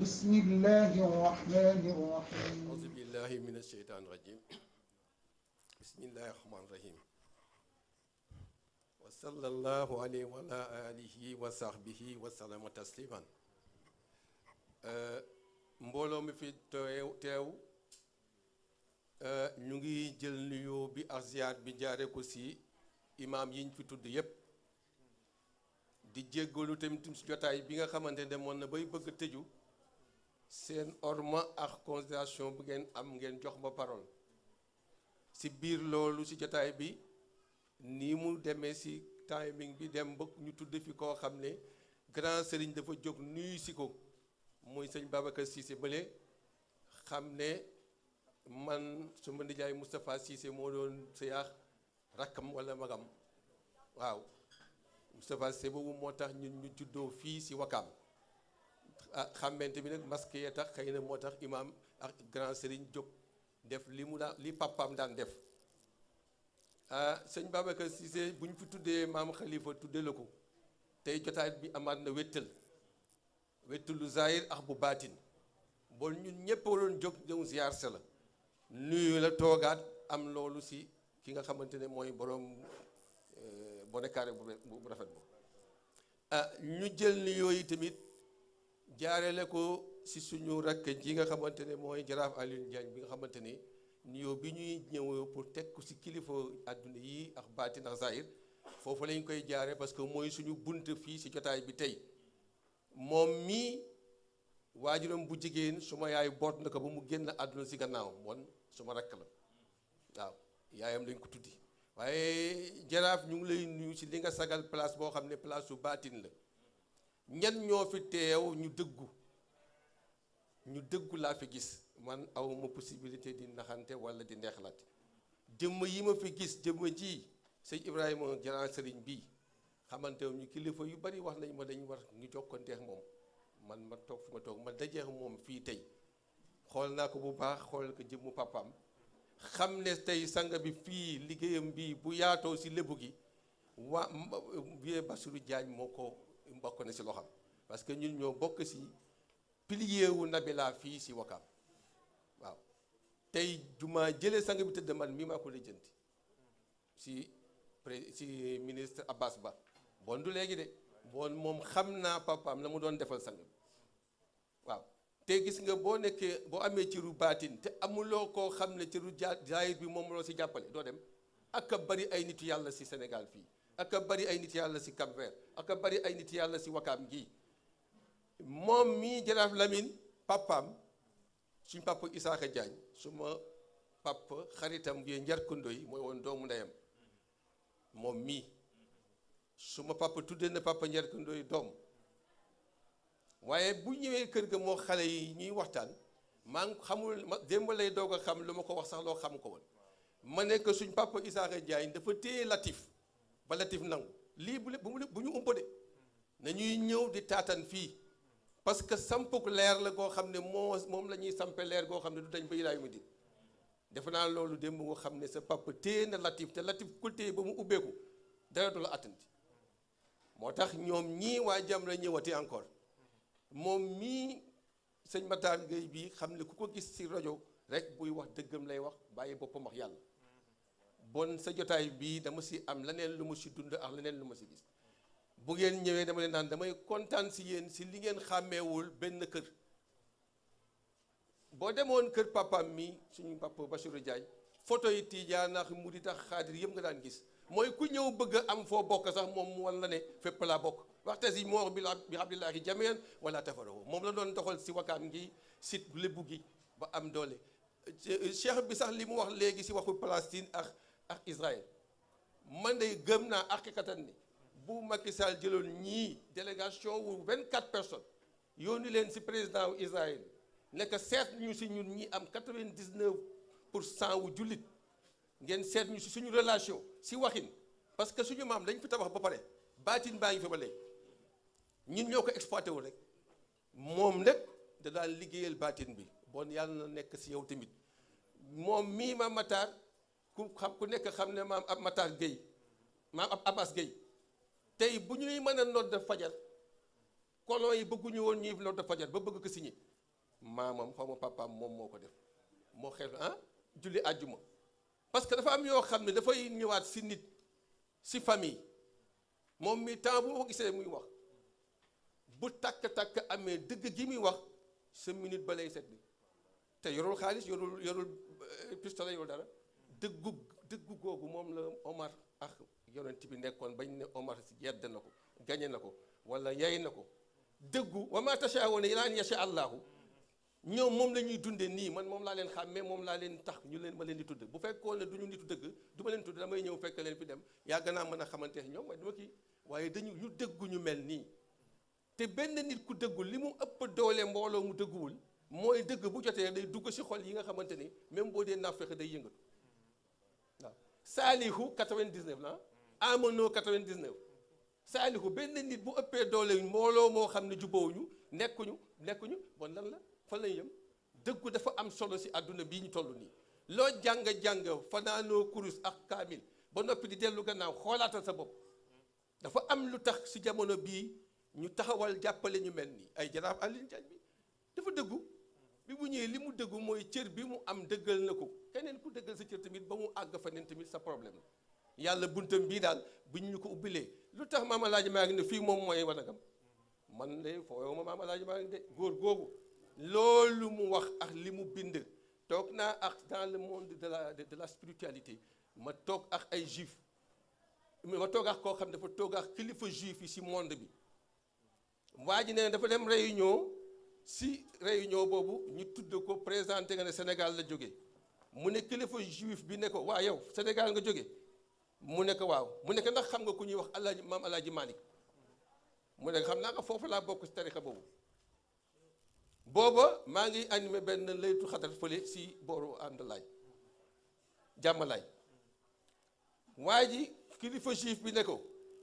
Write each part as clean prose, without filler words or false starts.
بسم الله الرحمن الرحيم. أعوذ بالله من الشيطان الرجيم. بسم الله الرحمن الرحيم. وصلى الله عليه وعلى آله وصحبه وسلم تسليما. mbooloo mi fi teew ñu ngi jël nuyoo bi ak ziyaar bi jaare ko ci imaam yi ñu fi tudd yépp di jéggalu tamit ci jotaay bi nga xamante ne moon na bay bëgg tëju seen orma ak considération bu ngeen am ngeen jox ma parole ci biir loolu ci jotaay bi nii mu demee ci timing bi dem ba ñu tudd fi koo xam ne grand sëriñ dafa jóg nuyu ci ko muy sëñ Babacar Cissé bële xam ne man suma nijaay Moustapha Cissé moo doon sëyaax rakkam walla magam waaw Moustapha Cissé boobu moo tax ñun ñu juddoo fii ci Wakaam xamante bi nag masque yee tax xëy na moo tax imaam ak grand sëriñ jóg def li mu daan li papaam daan def sëñ Babacar Cissé bu ñu fi tuddee maam Khalifa tuddee la ko tey jotaay bi amaat na wéttalu zahir ak bu baatin bon ñun ñëpp waroon jóg ñëw ziar se la nuyu la toogaat am loolu ci ki nga xamante ne mooy boroom bonekaare bu rafet bu ñu jël ni yooyu tamit jaarale ko ci suñu rakk ji nga xamante ne mooy jaraaf Alioune Diagne bi nga xamante ne nuyoo bi ñuy ñëw pour teg ko ci kilifa àdduna yi ak baatin ak zahir foofu lañ koy jaare parce que mooy suñu bunt fii ci jotaay bi tey moom mii waajuram bu jigéen suma yaay boot na ko ba mu génn àdduna ci gannaaw bon suma rakk la waaw yaayam lañ ko tuddi waaye jaraaf ñu ngi lay nuyu ci li nga sagal place boo xam ne place su baatin la ñan ñoo fi teew ñu dëggu laa fi gis man awma possibilité di naxante walla di neexlaat jëmm yi ma fi gis jëmm ji sëñ Ibrahima Jara sëriñ bii xamante ñu kilifa yu bari wax nañ ma dañ war ñu jokkanteex moom man ma toog fi ma toog ma dajeex moom fii tey xool naa ko bu baax xool ko jëmmu papaam xam ne tey sanga bi fii liggéeyam bii bu yaatoo ci lébu gi waa vie Bassirou Diagne moo ko mbokk na ci loxam parce que ñun ñoo bokk ci pilier wu Nabila fii ci Wakaam waaw tey juma jëlee sang bi tëdd man mii maa ko lijjanti ci ministre Abbas Ba bon du léegi de bon moom xam naa papaam la mu doon defal sang bi waaw te gis nga boo nekkee boo amee ciru baatin te amuloo koo xam ne ciru jaayir bi moom loo ci jàppale doo dem ak a bari ay nitu yàlla ci Sénégal fii ak a bari ay nit yàlla ci Cap-Vert ak a bari ay nit yàlla ci Wakaam gii moom mii jaraaf Lamine papaam suñ papa Isaaxa Diagne suma papa xaritam bi njarkundo yi mooy woon doomu ndeyam moom mii suma papa tuddee na papa njarkundo yi doom waaye bu ñëwee kër ga moo xale yi ñuy waxtaan maa ngi xamul ma démb lay doog a xam lu ma ko wax sax loo xam ko woon ma nekk suñ papa Isaaxa Diagne dafa téye Latif ba Latif nangu lii bu ñu umpa de nañuy ñëw di taatan fii parce que sampuk leer la goo xam ne moom la ñuy sampe leer goo xam ne du dañ ba ilaa yu mu di defe naa loolu démb nga xam ne sa papa téye na Latif te Latif ku téye ba mu ubbeeku dara du la attanti moo tax ñoom ñii waa Jamra ñëwati encore moom mii sëñ Matar Gueye bii xam ne ku ko gis ci rajo rek buy wax dëggam lay wax bàyyi boppam ak yàlla bon sa jotaay bii dama ci am leneen lu ma ci dund ak leneen lu ma ci gis bu ngeen ñëwee dama leen naan damay kontaan ci yéen ci li ngeen xàmmeewul benn kër boo demoon kër papaam mi suñu papa Bassirou Diagne photo yi Tijaan ak Murit ak Xaadir yëpp nga daan gis mooy ku ñëw bëgg a am foo bokk sax moom mu wan la ne fépp laa bokk waxte si moo bi hablillahi jamii'an wala tafarraqu moom la doon doxal ci Wakaam gi sit lébu gi ba am doole cheikh bi sax li mu wax léegi ci waxu Palestine ak Israël man de gëm naa haqiqatan ni bu Macky Sall jëloon ñii délégation wu 24 personnes yónni leen ci président wu Israël nekk seet ñu ci ñun ñi am 99% wu jullit ngeen seet ñu ci suñu relation ci waxin parce que suñu maam dañ fi tabax ba pare baatin baa ngi fi ba léegi ñun ñoo ko exploité wu rek moom nag da daan liggéeyal baatin bi bon yàlla na nekk ci yow tamit moom mii ma Matar ku nekk xam ne maam ab Matar Gueye maam ab Abbas Gueye tey bu ñuy mën a nodd fajar colon yi bëgguñu woon ñuy nodd fajar ba bëgg ko signé maamam xaw ma papaam moom moo ko def moo xel julli àjjuma parce que dafa am yoo xam ne dafay ñëwaat si nit si famille moom mi temps bu ma ko gisee muy wax bu takk-takk amee dëgg gi muy wax sa minute ba lay set bi te yorul xaalis yorul pistolet yorul dara dëggu googu moom la Omar ak yonent bi nekkoon bañ ne Omar si yedd na ko gañe na ko wala yay na ko dëggu wa ma tashaa'uuna illaa an yashaa Allahu ñoom moom la ñuy dunde nii man moom laa leen xàmmee moom laa leen tax ma leen di tudd bu fekkoon ne du ñu nitu dëgg du ma leen tudd damay ñëw fekk leen fi dem yàgg naa mën a xamante ñoom waaye dama kii waaye ñu dëggu ñu mel nii te benn nit ku dëggul li mu ëpp doole mbooloo mu dëgguwul mooy dëgg bu jotee day dugg si xol yi nga xamante ni même boo dee naafeq day yëngatu waaw saalihu 99 la amono 99 saalihu benn nit bu ëppee doole mbooloo moo xam ne jubóowuñu nekkuñu bon lan la fan lañ yëm dëggu dafa am solo si àdduna bii ñu toll nii loo jàng fanaanoo kurus ak kaamil ba noppi di dellu gannaaw xoolaatal sa bopp dafa am lu tax si jamono bii ñu taxawal jàppale ñu mel nii ay jaraaf Alioune Diagne bi dafa dëggu bi mu ñëwee li mu dëggu mooy cër bi mu am dëggal na ko keneen ku dëggal sa cër tamit ba mu àgg fa neen tamit sa problème la yàlla buntam bii daal buñ ñu ko ubbilee lu tax Maam Alaaji maa ngi ne fii moom mooy wanagam man de fooyow ma Maam Alaaji maa ngi de góor googu loolu mu wax ak li mu bind toog naa ak dans le monde de la spiritualité ma toog ak ay juif ma toog ak koo xam dafa toog ak kilifa juif yi si monde bi waa ji ne dafa dem réunion si réunion boobu ñu tudd ko présenté nga ne Sénégal la jóge mu ne kilifa juif bi ne ko waa yow Sénégal nga jóge mu ne ko waaw mu ne ko ndax xam nga ku ñuy wax Alaaji Maam Alaaji Malick mu ne xam naa ko foofu laa bokk si tarixa boobu booba maa ngi animé benn laytu xadar fële si booru àndalaay jàmmalaay waa ji kilifa juif bi ne ko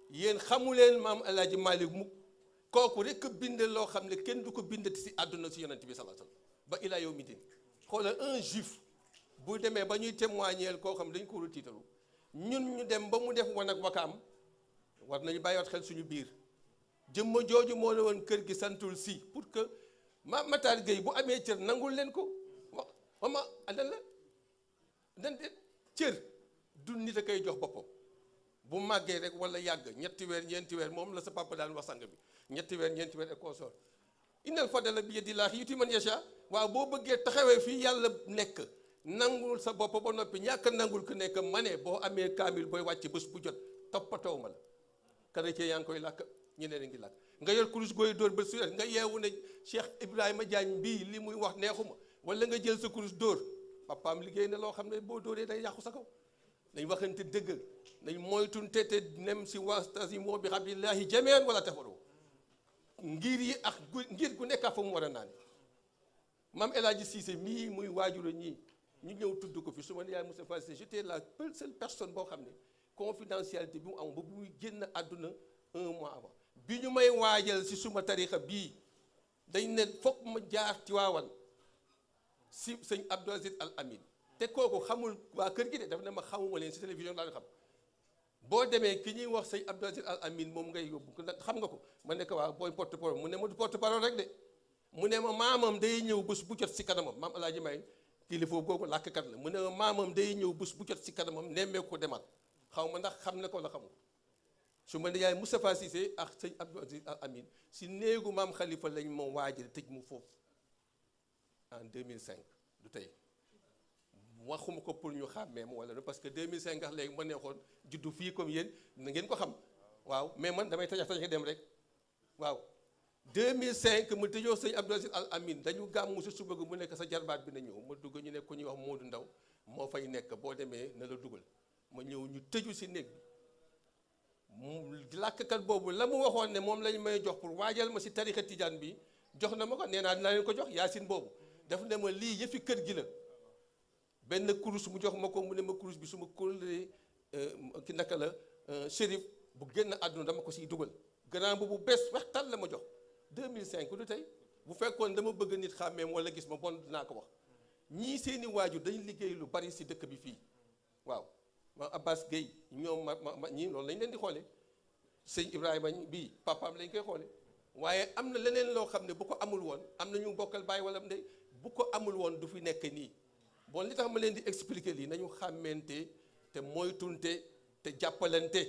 yéen xamuleen Maam Alaaji Malick mu kooku rek bind loo xam ne kenn du ko bindati si àdduna si yonent bi sallallahu alayhi wasallam ba ilaa yawmi din xoolal un juif bu demee ba ñuy témoigner koo xam dañ ko war a tiitalu ñun ñu dem ba mu def wan ak wakaam war nañu bàyyiwaat xel suñu biir jëmma jooju moo la woon kër gi santul si pour que Matar Gueye bu amee cër nangul leen ko ma adan la dan de cër du nit a koy jox boppam bu màggee rek wala yàgg ñetti weer ñeenti weer moom la sa papa daan wax sang bi ñetti weer ñeenti weer et consort innal fadla bi yadillaahi yu'tiihi man yashaa waaw boo bëggee taxawee fii yàlla nekk nangul sa bopp ba noppi ñàkk nangul ku nekk ma ne boo amee kaamil booy wàcc bés bu jot toppatoo ma la chrétien yaa ngi koy làkk ñeneen a ngi làkk nga yor kurus gooy dóor ba su nga yeewu ne Cheikh Ibrahima Diagne bii li muy wax neexuma wala nga jël sa kurus dóor papaam liggéey na loo xam ne boo dóoree day yàqu sa kaw nañ waxante dëgg nañ moytunte te nem si wa'tasimu bi hablillahi jamii'an wala tafarraqu ngir yi ak ngir gu nekk fa mu war a naan Maam El Hadji Cissé mii muy waajuro ñii ñu ñëw tudd ko fi su ma yaay Moustapha Cissé j'étais la seule personne boo xam ne confidentialité bi mu am ba bu muy génn àdduna 1 mois avant bi ñu may waajal si suma tarixa bii dañ ne foog ma jaar ci waawan si sëñ Abdou Aziz Al Amin te kooku xamul waa kër gi de daf ne ma xamuma leen si télévision laa xam boo demee ki ñuy wax sëñ Abdou Aziz Al Amin moom ngay yóbbu xam nga ko ma ne ko waaw booy porte parole mu ne ma du porte parole rek de mu ne ma maamam day ñëw bés bu jot si kanamam Maam Alaaji May kilifa boobu làkkat la mu ne ma maamam day ñëw bés bu jot si kanamam nemmee ko demaat xaw ma ndax xam na ko la xamul su ma yaay Moustapha Cissé ak sëñ Abdou Aziz Al Amin si néegu maam Khalifa lañ ma waajal tëj mu foofu en 2005 du tey waxuma ko pour ñu xàmmee ma wala parce que 2005 ak léegi ma neexoon juddu fii comme yéen na ngeen ko xam waaw mais man damay tajax dem rek waaw 2005 mu tëjoo sëñ Abdou Aziz Al Amin dañu gàmmu si suba gu mu nekk sa jarbaat bi na ñëw ma dugg ñu ne ku ñuy wax Modou Ndaw moo fay nekk boo demee na la dugal ma ñëw ñu tëju si néeg bi mu làkkat boobu la mu waxoon ne moom lañ may jox pour waajal ma si tarixa tijaan bi jox na ma ko nee naa dinaa leen ko jox yaasin boobu daf ne ma lii yëfi kër gi la benn kurus mu jox ma ko mu ne ma kurus bi su ma kóollee ki naka la shérif bu génn àdduna dama ko siy dugal grand boobu bees waxtaan la ma jox 2005 du tey bu fekkoon dama bëgg nit xàmmeem wala gis ma bon dinaa ko wax ñii seeni waajur dañu liggéey lu bari si dëkk bi fii waaw ma Abbas Gueye ñoom ma ñii loolu lañ leen di xoole sëñ Ibrahima bii papaam lañ koy xoole waaye am na leneen loo xam ne bu ko amul woon am na ñu bokkal bàyyi wala ndey bu ko amul woon du fi nekk nii. bon li tax ma leen di expliquer lii nañu xàmmente te moytunte te jàppalante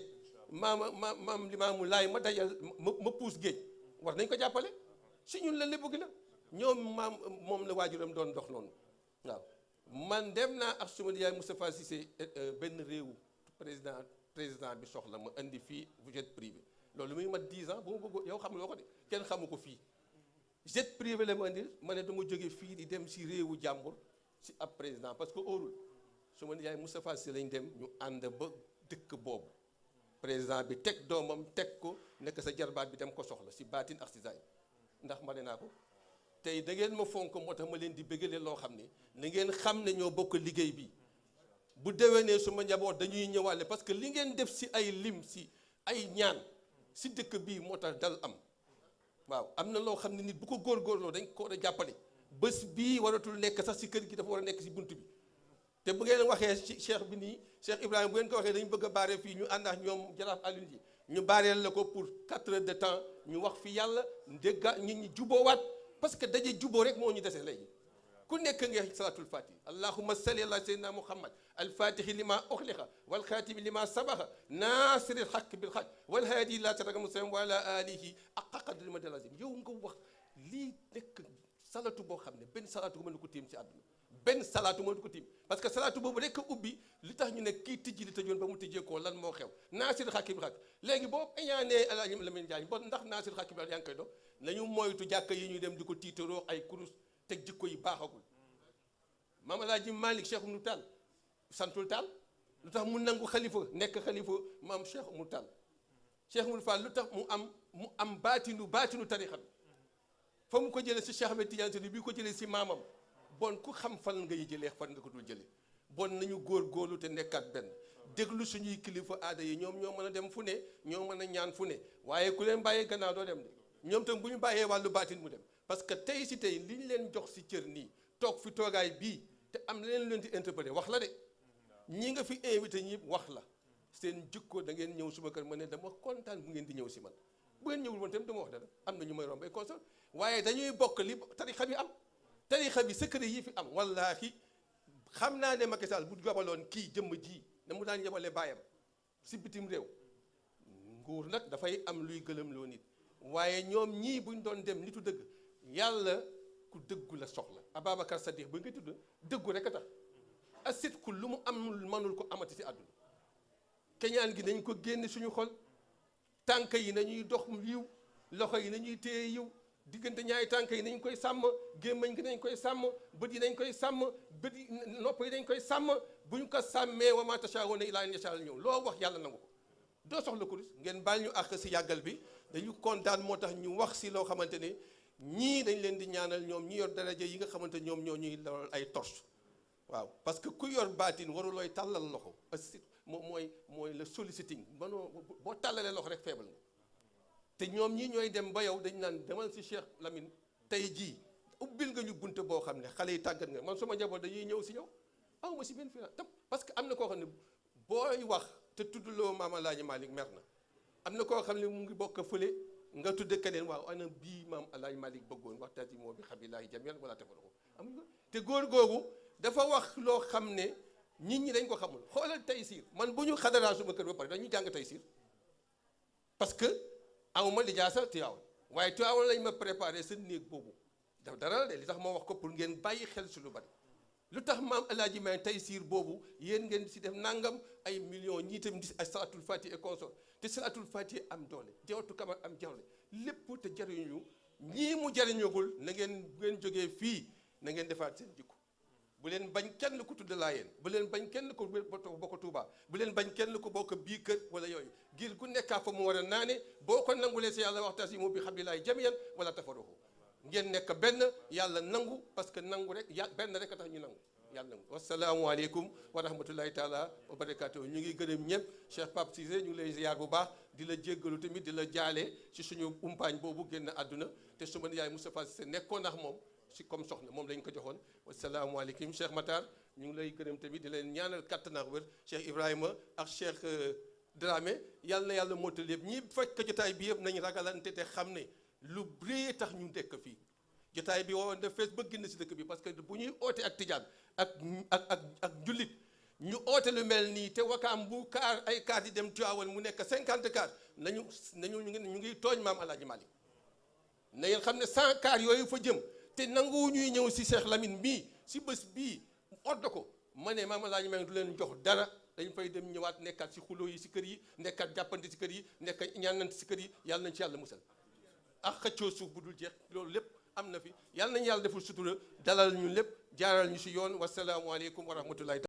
maam Limaamu Laay ma dajal ma puus géej war nañ ko jàppale si ñun la lépp gi la ñoom moom la waajuram doon dox noonu waaw. man dem naa ak suma yaay Moustapha Cissé benn réew président bi soxla ma indi fii jet privé loolu muy mat 10 ans bu ma bëgg yow xamuloo ko de kenn xamu ko fii jet privé la ma indi ma ne dama jóge fii di dem si réewu jàmbur si ab président parce que óorul suma yaay Moustapha Cissé lañ dem ñu ànd ba dëkk boobu président bi teg doomam teg ko nekk sa jarbaat bi dem ko soxla si baatin ak si zaay ndax ma ne naa ko tey da ngeen ma fonk moo tax ma leen di bëggale loo xam ne na ngeen xam ne ñoo bokk liggéey bi bu déwénee suma njaboot dañuy ñëwaale parce que li ngeen def si ay lim si ay ñaan si dëkk bii moo tax dal am waaw am na loo xam ne nit bu ko góorgóorloo dañ ko war a jàppale bés bii waratul nekk sax si kër gi dafa war a nekk si bunt bi te bu ngeen waxee ci cheikh bi nii Cheikh Ibrahima bu ngeen ko waxee dañu bëgg a baare fii ñu ànd ak ñoom jaraaf Alioune ji ñu baareel la ko pour 4 heures de temps ñu wax fi yàlla dégga nit ñi juboowaat parce que daje juboo rek moo ñu dese léegi ku nekk nga salatul fatih allahumma salli ala sayyidina muhammad alfatihi lima uxliqa walxaatimi lima sabaxa nasiril xaq bil xaq walhaadi ila siraatika mustaqim wa ala alihi haqqa qadri ma dalazim yow nga wax lii nekk salatu boo xam ne benn salatu ko mën na ko tiim ci àdduna benn salaatu moo du ko tiim parce que salaatu boobu rek a ubbi li tax ñu ne kii tijji li tëjoon ba mu tijjee koo lan moo xew naasir xàkki bi xàkk léegi boo añaanee Alaaji Lamin Jaañ bon ndax naasir xàkki bi yaa ngi koy dox nañu moytu jàkka yi ñuy dem di ko tiitaroo ay kurus teg jikko yi baaxagul maam Alaaji Malick Cheikh Oumou Tall santul Tall lu tax mu nangu xalifa nekk xalifa maam Cheikh Oumou Tall Cheikh Oumou Fall lu tax mu am baatinu tarixa bi fa mu ko jëlee si Cheikh Ahmed Tidiane Sy bi ko jëlee si maamam bon ku xam fan ngay jëlee fan nga ko dul jëlee bon nañu góorgóorlu te nekkaat benn déglu suñuy kilifa aada yi ñoom ñoo mën a dem fu ne ñoo mën a ñaan fu ne waaye ku leen bàyyee gannaaw doo dem de ñoom tam bu ñu bàyyee wàllu baatin mu dem parce que tey si tey li ñu leen jox si cër nii toog fi toogaay bii te am leen leen di interpellé wax la de ñi nga fi invité ñi wax la seen jikko da ngeen ñëw suma kër ma ne dama kontaan bu ngeen di ñëw si man bu ngeen ñëwul woon tam dama wax dara am na ñu may romb ay conseil waaye dañuy bokk li tarixa bi am tarixa bi secret yi fi am wallaahi xam naa ne Macky Sall bu jobaloon kii jëmm ji na mu daan yebale baayam si bitim réew nguur nag dafay am luy gëlëm loo nit waaye ñoom ñii buñ doon dem nitu dëgg yàlla ku dëggu la soxla Ababacar Sadiq ba nga tudd dëggu rek a tax asit ku lu mu amul mënul ko amati si àdduna keñaan gi nañ ko génne suñu xol tànk yi nañuy dox yiw loxo yi nañuy téye yiw diggante ñaari tànk yi nañ koy sàmm gémmañ gi nañ koy sàmm bët yi nañ koy sàmm bët yi nopp yi nañ koy sàmm buñ ko sàmmee wa maa tashaa'uuna illaa an yashaa ñëw loo wax yàlla nangu ko doo soxla kurus ngeen baal ñu àq si yàggal bi dañu kontaan moo tax ñu wax si loo xamante ne ñii dañ leen di ñaanal ñoom ñi yor daraja yi nga xamante ñoom ñoo ñuy lool ay torche waaw parce que ku yor baatin warulooy tàllal loxo moom mooy le soliciting manoo boo tàllalee loxo rek feebal nga te ñoom ñii ñooy dem ba yow dañ naan demal si Cheikh Lamine tey jii ubbil nga ñu bunte boo xam ne xale yi tàggat nga man suma njaboot dañuy ñëw si yow aw ma si benn finance tam parce que am na koo xam ne booy wax te tuddloo maam Alaaji Malick mer na am na koo xam ne mu ngi bokk fële nga tudde keneen waaw ana bii maam Alaaji Malick bëggoon waxtaati moo bi xabilaahi jamian wala tefaro amuñ ko te góor googu dafa wax loo xam ne nit ñi dañ ko xamul xoolal Taysiir man bu ñu xadaraa suma kër ba pare dañuy jàng Taysiir parce que awma lijaasa Tiwaawan waaye Tiwaawan lañ ma préparé sa néeg boobu daf dara la de li tax ma wax ko pour ngeen bàyyi xel si lu bari lu tax maam Alaaji may Taysiir boobu yéen ngeen si def nangam ay millions ñii tam di ay salaatul fati et consort te salaatul fati am doole jawatu kamar am jawle lépp te jariñu ñii mu jariñoogul na ngeen bu ngeen jógee fii na ngeen defaat seen jikko bu leen bañ kenn ku tudd Laayeen bu leen bañ kenn ku bokk Tuuba bu leen bañ kenn ku bokk bii kër wala yooyu ngir ku nekkaa fa mu war a naane boo ko nangulee si yàlla waxtasimu bi hablillahi jamii'an wala tafarraqu ngeen nekk benn yàlla nangu parce que nangu rek benn rek a tax ñu nangu yàlla nangu wasalaamualeykum wa rahmatullahi taala wa barakaatuhu ñu ngi gërëm ñëpp Cheikh Pape Cissé ñu ngi lay ziar bu baax di la jéggalu tamit di la jaale ci suñu umpaañ boobu génn àdduna te su ma yaay Moustapha Cissé nekkoon ak moom si comme soxna moom lañ ko joxoon wasalaamualeykum Cheikh Matar ñu ngi lay gërëm tamit di leen ñaanal kattan ak wér Cheikh Ibrahima ak Cheikh Dramé yàlla na yàlla mottali yëpp ñi fekk jotaay bi yëpp nañ ragalante te xam ne lu bré tax ñu dekk fii jotaay bi woon def fees bëgg na si dëkk bi parce que bu ñuy oote ak tijaan ak jullit ñu oote lu mel nii te wakaam bu kaar ay kaar yi dem Tiwaawan mu nekk 50 kaar ñu ngi tooñ maam Alaaji Malick na ngeen xam ne 100 kaar yooyu fa jëm te nangu ñuy ñëw si Cheikh Lamine bii si bés bii odd ko ma ne maam Alaaji Malick du leen jox dara dañ fay dem ñëwaat nekkaat si xuloo yi si kër yi nekkaat jàppante si kër yi nekk ñaanante si kër yi yàlla nañ ci yàlla musal ak xëccoo suuf bu dul jeex loolu lépp am na fi yàlla nañu yàlla deful sutura dalal ñu lépp jaaral ñu si yoon wasalaamualeykum wa rahmatullahi